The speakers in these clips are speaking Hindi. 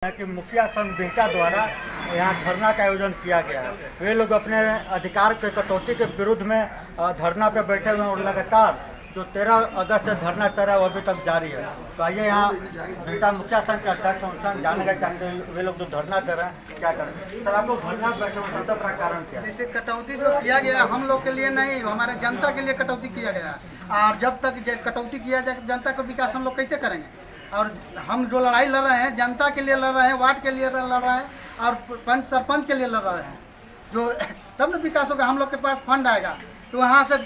यहाँ के मुखिया संघ बेटा द्वारा यहाँ धरना का आयोजन किया गया है। वे लोग अपने अधिकार के कटौती के विरुद्ध में धरना पे बैठे हुए हैं और लगातार जो 13 अगस्त से धरना चल रहा है वो अभी तक जारी है। तो आइए यहाँ बेटा मुखिया संघ के अध्यक्ष संघ जानेगा चाहते वे लोग जो धरना कर रहे हैं क्या कर रहे हैं। सर आप लोग धरना बैठे हुए सबसे बड़ा कारण क्या है? जैसे कटौती जो किया गया हम लोग के लिए नहीं, हमारे जनता के लिए कटौती किया गया। और जब तक कटौती किया जाए जनता का विकास हम लोग कैसे करेंगे? और हम जो लड़ाई लड़ रहे हैं जनता के लिए लड़ रहे हैं, वार्ड के लिए लड़ रहे हैं और पंच सरपंच के लिए लड़ रहे हैं। जो तब न विकास होगा, हम लोग के पास फंड आएगा तो वहाँ से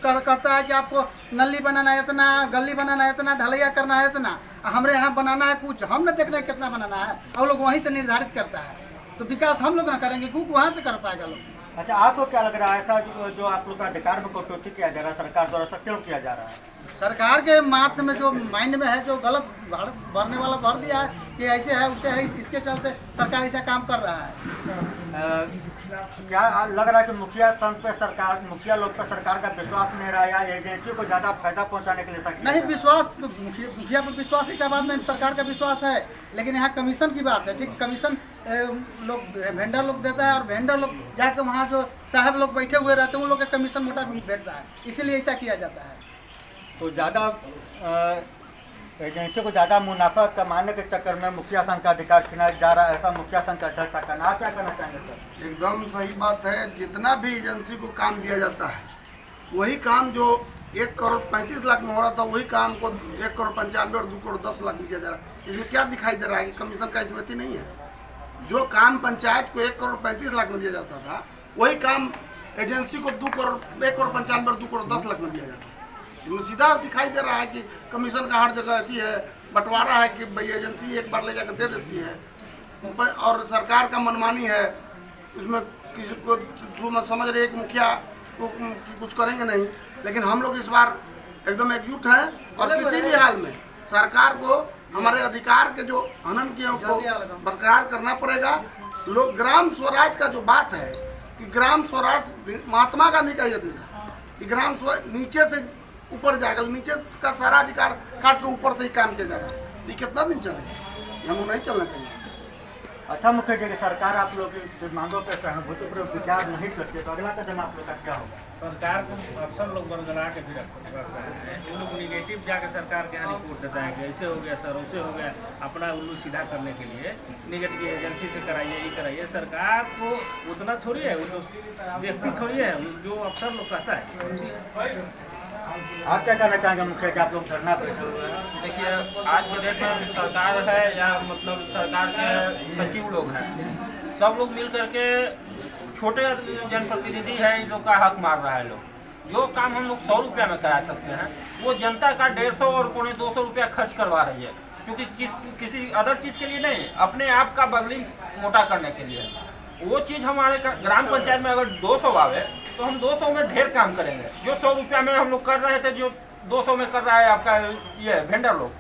कहता है कि आपको नली बनाना है इतना, गली बनाना है इतना, ढलैया करना है इतना, हमारे यहाँ बनाना है कुछ, हम न देख रहे हैं कितना बनाना है, हम लोग वहीं से निर्धारित करता है। तो विकास हम लोग ना करेंगे, कुछ वहाँ से कर पाएगा लोग। अच्छा, आपको क्या लग रहा है ऐसा जो आप लोग का अधिकार में कटौती किया जा रहा है सरकार द्वारा, क्यों किया जा रहा है? सरकार के माथ में जो माइंड में है, जो गलत भरने वाला भर दिया है कि ऐसे है उससे है, इसके चलते सरकार ऐसा काम कर रहा है। क्या लग रहा है कि मुखिया संघ पे सरकार, मुखिया लोग पे सरकार का विश्वास नहीं रहा या एजेंसी को ज्यादा फायदा पहुंचाने के लिए नहीं विश्वास तो मुखिया पर विश्वास ऐसा बात नहीं, सरकार का विश्वास है, लेकिन यहाँ कमीशन की बात है। ठीक, कमीशन लोग वेंडर लोग देता है और वेंडर लोग जाके वहाँ जो साहब लोग बैठे हुए रहते हैं उन लोग का कमीशन मोटा बैठता है, इसीलिए ऐसा किया जाता है। तो ज़्यादा एजेंसी को ज़्यादा मुनाफा कमाने के चक्कर में मुखिया संघ का अधिकार छीना जा रहा है, ऐसा मुखिया संघ का अध्यक्ष का कहना। क्या करना चाहेंगे सर? एकदम सही बात है। जितना भी एजेंसी को काम दिया जाता है वही काम जो 1,35,00,000 में हो रहा था वही काम को 1,95,00,000 और 2,10,00,000 में किया जा रहा है। इसमें क्या दिखाई दे रहा है कि कमीशन का स्मृति नहीं है। जो काम पंचायत को 1,35,00,000 में दिया जाता था वही काम एजेंसी को 1,95,00,000 और 2,10,00,000 में दिया जाता है। इसमें सीधा दिखाई दे रहा है कि कमीशन का हर जगह अथी है, बंटवारा है कि भाई एजेंसी एक बार ले जाकर दे देती है और सरकार का मनमानी है। इसमें किसी को थ्रू समझ रही है कि मुखिया को कुछ करेंगे नहीं, लेकिन हम लोग इस बार एकदम एकजुट हैं और किसी भी हाल में सरकार को हमारे अधिकार के जो हनन किए उसको बरकरार करना पड़ेगा। लोग ग्राम स्वराज का जो बात है कि ग्राम स्वराज महात्मा गांधी का यदि कि ग्राम स्वराज नीचे से ऊपर जाएगा, नीचे का सारा अधिकार काट के ऊपर से ही काम किया जा रहा है। ये कितना दिन चलेगा? हम नहीं चलना चाहिए। अच्छा मुखिया जी, सरकार आप लोग की मांगों पर सहानुभूतिपूर्वक विचार नहीं करते तो अगला कदम आप लोग का क्या होगा? सरकार को अक्सर लोग बरगला के भी रखते हैं, उन लोग निगेटिव जाके सरकार के यहाँ रिपोर्ट देता है कि ऐसे हो गया सर, वैसे हो गया, अपना उल्लू सीधा करने के लिए निगेटिव एजेंसी से कराइए, ये कराइए। सरकार को उतना थोड़ी है, वो तो देखती थोड़ी है जो अक्सर लोग कहता है। आप क्या कहना चाहेंगे मुखिया जी, आप लोग धरना बैठे हुए हैं? देखिए, आज के डेट में सरकार है या मतलब सरकार के सचिव लोग हैं, सब लोग मिल करके छोटे जनप्रतिनिधि हैं इन लोग का हक मार रहा है। लोग जो काम हम लोग 100 रुपया में करा सकते हैं वो जनता का 150 और 250 रुपया खर्च करवा रही है, क्योंकि किसी अदर चीज़ के लिए नहीं, अपने आप का बगलिंग मोटा करने के लिए। वो चीज़ हमारे ग्राम पंचायत में अगर 200 आवे तो हम 200 में ढेर काम करेंगे। जो 100 रुपया में हम लोग कर रहे थे, जो 200 में कर रहा है आपका ये वेंडर लोग,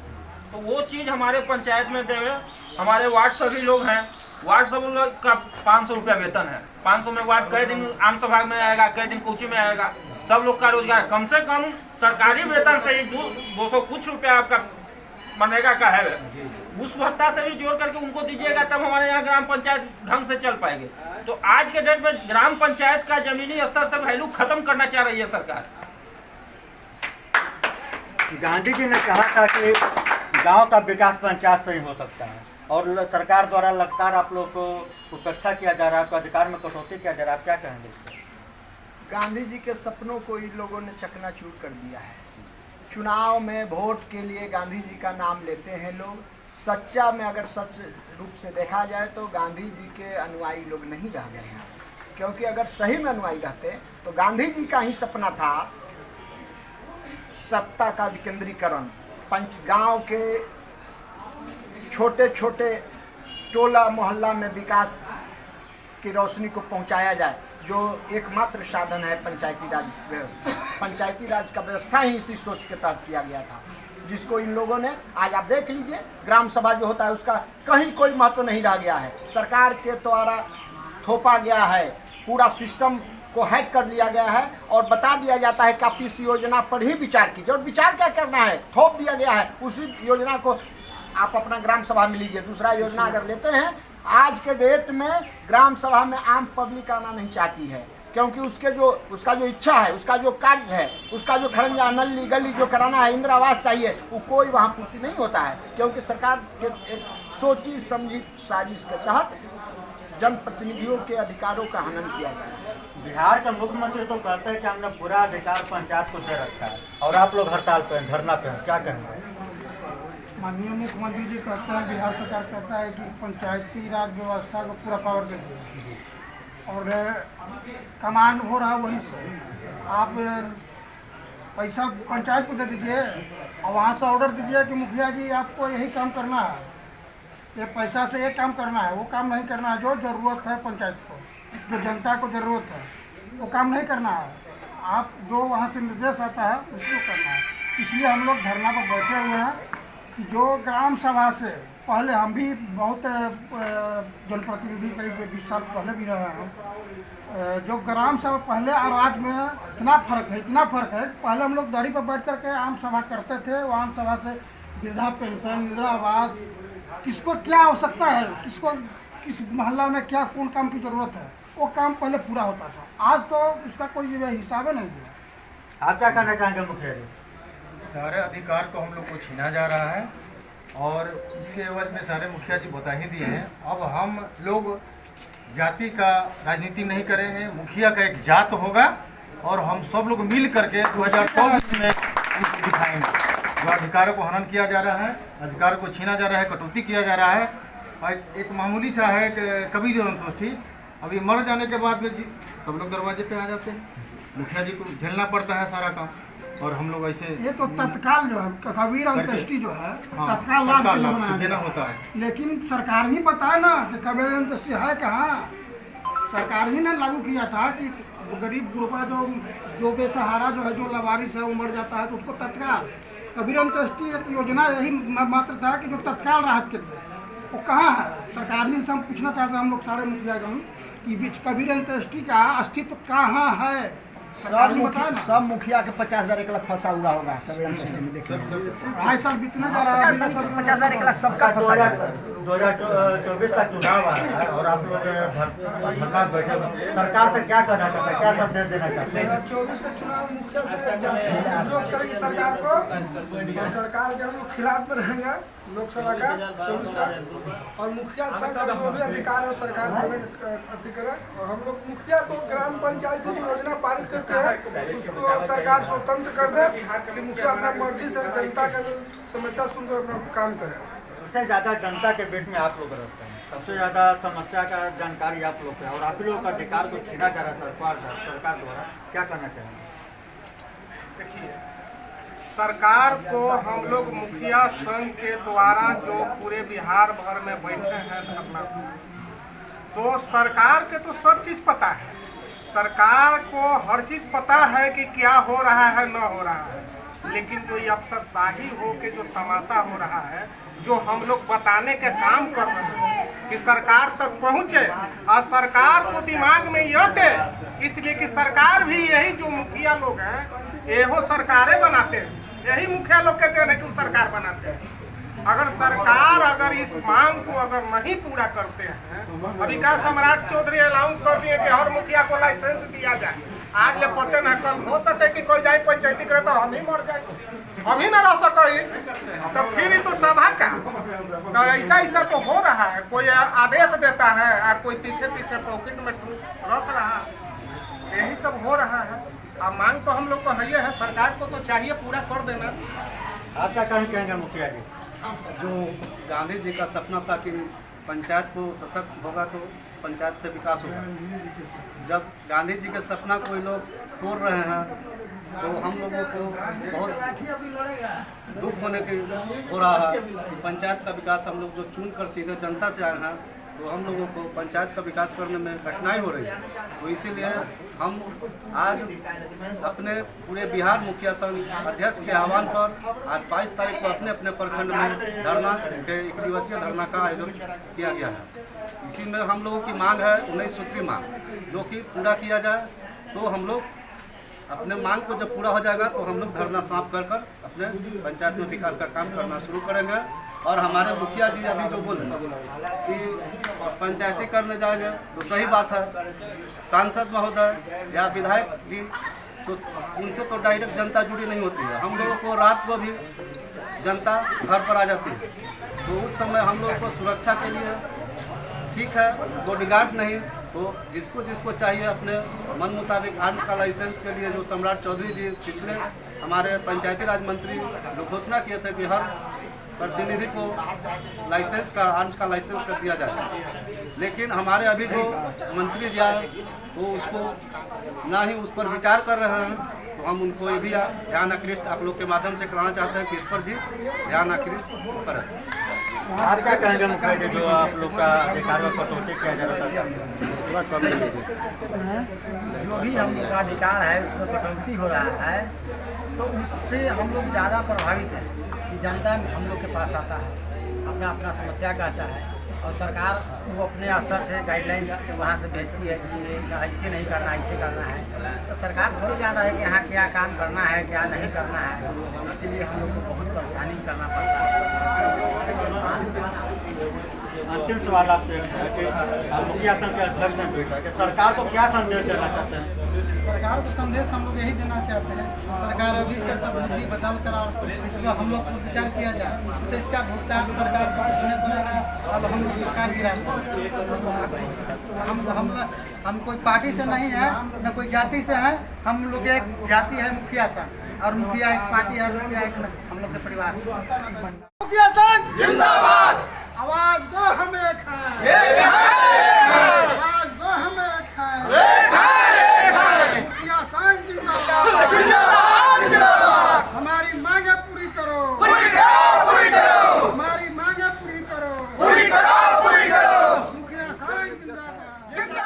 तो वो चीज़ हमारे पंचायत में देंगे। हमारे वार्ड सभी लोग हैं, वार्ड सब लोग का 500 रुपया वेतन है। 500 में वार्ड कई दिन आम सभा में आएगा, कई दिन कोची में आएगा, सब लोग का रोजगार। कम से कम सरकारी वेतन से ही 200 कुछ रुपया आपका मनरेगा का है, उस भत्ता से भी जोड़ करके उनको दीजिएगा, तब हमारे यहाँ ग्राम पंचायत ढंग से चल पाएगी। तो आज के डेट में ग्राम पंचायत का जमीनी स्तर से वैल्यू खत्म करना चाह रही है सरकार। गांधी जी ने कहा था कि गांव का विकास पंचायत से ही हो सकता है और सरकार द्वारा लगातार आप लोग को उपेक्षा किया जा रहा है, आपको अधिकार में कटौती किया जा रहा है, आप क्या कहेंगे? गांधी जी के सपनों को इन लोगों ने चकनाचूर कर दिया है। चुनाव में वोट के लिए गांधी जी का नाम लेते हैं लोग। सच्चा में अगर सच रूप से देखा जाए तो गांधी जी के अनुयायी लोग नहीं रह गए हैं, क्योंकि अगर सही में अनुयायी रहते तो गांधी जी का ही सपना था सत्ता का विकेंद्रीकरण, गांव के छोटे छोटे टोला मोहल्ला में विकास की रोशनी को पहुंचाया जाए, जो एकमात्र साधन है पंचायती राज व्यवस्था। पंचायती राज का व्यवस्था ही इसी सोच के तहत किया गया था, जिसको इन लोगों ने आज आप देख लीजिए ग्राम सभा जो होता है उसका कहीं कोई महत्व नहीं रह गया है। सरकार के द्वारा थोपा गया है, पूरा सिस्टम को हैक कर लिया गया है और बता दिया जाता है कि आप इस योजना पर ही विचार कीजिए, और विचार क्या करना है, थोप दिया गया है। उसी योजना को आप अपना ग्राम सभा में लीजिए, दूसरा योजना अगर लेते हैं, आज के डेट में ग्राम सभा में आम पब्लिक आना नहीं चाहती है, क्योंकि उसका जो इच्छा है, उसका जो कार्य है, उसका जो खरंजा नली गली जो कराना है, इंदिरा आवास चाहिए, वो कोई वहाँ पूर्ति नहीं होता है, क्योंकि सरकार के एक सोची समझी साजिश के तहत जनप्रतिनिधियों के अधिकारों का हनन किया जाता है। बिहार के मुख्यमंत्री तो कहते हैं कि हमने पूरा अधिकार पंचायत को दे रखा है, और आप लोग हड़ताल पे हैं, धरना पे हैं, क्या कहेंगे? माननीय मुख्यमंत्री जी कहते हैं, बिहार सरकार कहता है कि पंचायती राज व्यवस्था को पूरा पावर दे दिए और कमांड हो रहा है वहीं से। आप पैसा पंचायत को दे दीजिए और वहाँ से ऑर्डर दीजिए कि मुखिया जी आपको यही काम करना है, ये पैसा से ये काम करना है, वो काम नहीं करना है। जो ज़रूरत है पंचायत को, जो जनता को ज़रूरत है, वो काम नहीं करना है। आप जो वहाँ से निर्देश आता है उसको करना है। इसलिए हम लोग धरना पर बैठे हुए हैं। जो ग्राम सभा से पहले हम भी बहुत जनप्रतिनिधि करीब 20 साल पहले भी रहे हैं। जो ग्राम सभा पहले और आज में इतना फ़र्क है। पहले हम लोग दाढ़ी पर बैठ कर के आम सभा करते थे। वो आम सभा से वृद्धा पेंशन, इंदिरा आवास, किसको क्या आवश्यकता है, किसको किस मोहल्ला में क्या कौन काम की ज़रूरत है, वो काम पहले पूरा होता था। आज तो उसका कोई हिसाब नहीं है। आप क्या कहना चाहेंगे मुखिया जी? सारे अधिकार को हम लोग को छीना जा रहा है और इसके एवज में सारे मुखिया जी बता ही दिए हैं। अब हम लोग जाति का राजनीति नहीं करेंगे, मुखिया का एक जात होगा और हम सब लोग मिल करके 2024 में उसको दिखाएंगे। जो अधिकारों को हनन किया जा रहा है, अधिकार को छीना जा रहा है, कटौती किया जा रहा है। और एक मामूली सा है कबीर अंतोष्ठी, अभी मर जाने के बाद में सब लोग दरवाजे पे आ जाते हैं, मुखिया जी को झेलना पड़ता है सारा काम। और हम लोग ऐसे ये तो तत्काल जो है कबीर अंत्येष्टि जो है, तत्काल लाभ देना होता है। लेकिन सरकार ही बताए ना कि कबीर अंत्येष्टि है कहाँ। सरकार ही ने लागू किया था कि गरीब गुरबा जो बेसहारा जो है, जो लावारिस है, वो मर जाता है तो उसको तत्काल। कबीर अंत्येष्टि एक योजना यही मात्र था कि जो तत्काल राहत के लिए, वो कहाँ है? सरकार ही से हम पूछना चाहते हैं, हम लोग सारे मुखियागण, कि कबीर अंत्येष्टि का अस्तित्व कहाँ है? सब मुखिया के 50,000 1 लाख फंसा हुआ होगा कबीर अंत्येष्टि में। देखिए 2.5 साल बीतने जा रहा है, 50,000 1 लाख सबका फंसा हुआ है। 2024 का चुनाव आ रहा है और आप लोग धरना बैठे हुए, सरकार से क्या कहना चाहते हैं, क्या संदेश देना चाहते हैं? 2024 का चुनाव मुखिया से विरोध करेंगे सरकार को, और सरकार के हम लोग खिलाफ में रहेंगे लोकसभा का 24 का। और मुखिया संघ का जो भी अधिकार है सरकार देने अति करे। और हम लोग मुखिया को ग्राम पंचायत से जो योजना पारित करते हैं उसको सरकार स्वतंत्र कर दे कि मुखिया अपना मर्जी से जनता का जो समस्या सुनकर अपना काम करे। सबसे ज़्यादा जनता के बीच में आप लोग रहते हैं, सबसे ज़्यादा समस्या का जानकारी आप लोग है और आप लोगों का अधिकार को छीना जा रहा है सरकार द्वारा, क्या करना चाहेंगे? देखिए, सरकार को हम लोग मुखिया संघ के द्वारा जो पूरे बिहार भर में बैठे हैं धरना, तो सरकार के तो सब चीज़ पता है। सरकार को हर चीज़ पता है कि क्या हो रहा है न हो रहा है, लेकिन जो ये अफसरशाही हो के जो तमाशा हो रहा है, जो हम लोग बताने के काम कर रहे हैं कि सरकार तक पहुँचे और सरकार को दिमाग में यटे, इसलिए कि सरकार भी यही जो मुखिया लोग हैं एहो सरकारें बनाते हैं, यही मुखिया लोग कहते हैं कि सरकार बनाते हैं। अगर सरकार इस मांग को अगर नहीं पूरा करते हैं, अभी का सम्राट चौधरी अनाउंस कर दिए कि हर मुखिया को लाइसेंस दिया जाए, आज ले पते न कल हो सके कि कोई जाए पंचायती करे तो हम ही मर जाए, हम ही न रह सके, तो फिर ही तो सभा का। तो ऐसा तो हो रहा है, कोई आदेश देता है और कोई पीछे पीछे पॉकेट में रख रहा है, यही सब हो रहा है। अब मांग तो हम लोग को है, सरकार को तो चाहिए पूरा कर देना। आप क्या कहेंगे मुखिया जी? जो गांधी जी का सपना था कि पंचायत को सशक्त होगा तो पंचायत से विकास होगा, जब गांधी जी के सपना को ये लोग तोड़ रहे हैं तो हम लोगों को बहुत दुख होने की हो रहा है। पंचायत का विकास हम लोग जो चुन कर सीधे जनता से आए हैं, तो हम लोगों को पंचायत का विकास करने में कठिनाई हो रही है। तो इसीलिए हम आज अपने पूरे बिहार मुखिया संघ अध्यक्ष के आह्वान पर आज 22 तारीख को अपने अपने प्रखंड में धरना के 1 दिवसीय धरना का आयोजन किया गया है। इसी में हम लोगों की मांग है 19 सूत्री मांग, जो कि पूरा किया जाए। तो हम लोग अपने मांग को जब पूरा हो जाएगा तो हम लोग धरना समाप्त कर अपने पंचायत में विकास का काम करना शुरू करेंगे। और हमारे मुखिया जी अभी जो बोले कि पंचायती करने जाएंगे तो सही बात है। सांसद महोदय या विधायक जी तो उनसे तो डायरेक्ट जनता जुड़ी नहीं होती है। हम लोगों को रात को भी जनता घर पर आ जाती है, तो उस समय हम लोगों को सुरक्षा के लिए ठीक है बॉडीगार्ड नहीं तो जिसको जिसको चाहिए अपने मन मुताबिक आर्म्स का लाइसेंस के लिए जो सम्राट चौधरी जी पिछले हमारे पंचायती राज मंत्री जो घोषणा किए थे कि हर प्रतिनिधि को लाइसेंस का आर्म्स का लाइसेंस कर दिया जाए, लेकिन हमारे अभी जो मंत्री जी आए वो उसको ना ही उस पर विचार कर रहे हैं। तो हम उनको ये भी ध्यान आकृष्ट आप लोग के माध्यम से कराना चाहते हैं कि इस पर भी ध्यान आकृष्ट करें। आप क्या कहेंगे मुखिया जी, जो आप लोग का अधिकार में कटौती किया जा रहा है? जो भी हम लोग का अधिकार है उसमें कटौती हो रहा है तो उससे हम लोग ज़्यादा प्रभावित हैं कि जनता हम लोग के पास आता है, अपना अपना समस्या कहता है और सरकार वो अपने स्तर से गाइडलाइंस वहाँ से भेजती है कि ऐसे नहीं करना ऐसे करना है। तो सरकार थोड़ी जान रहा है कि यहाँ क्या काम करना है क्या नहीं करना है, इसके लिए हम लोग को बहुत परेशानी करना पड़ता है। अंतिम सवाल आपसे है कि मुखिया संघ के अध्यक्ष हैं बेटा कि सरकार को क्या संदेश देना चाहते हैं? सरकार को संदेश हम लोग यही देना चाहते हैं, सरकार अभी से सद्बुद्धि बदल कर और इस पर हम लोग को विचार किया जाए तो इसका भुगतान सरकार को अब हम लोग सरकार गिराते हैं। हम कोई पार्टी से नहीं है न कोई जाति से है, हम लोग एक जाति है मुखिया संघ और मुखिया एक पार्टी है, मुखिया एक हम लोग के परिवार। मुखिया संघ जिंदाबाद, आवाज दो हम एक हैं, आवाज दो हम एक हैं, मुखिया संघ जिंदाबाद, हमारी मांगे पूरी करो, हमारी मांगे पूरी करो, मुखिया संघ जिंदाबाद।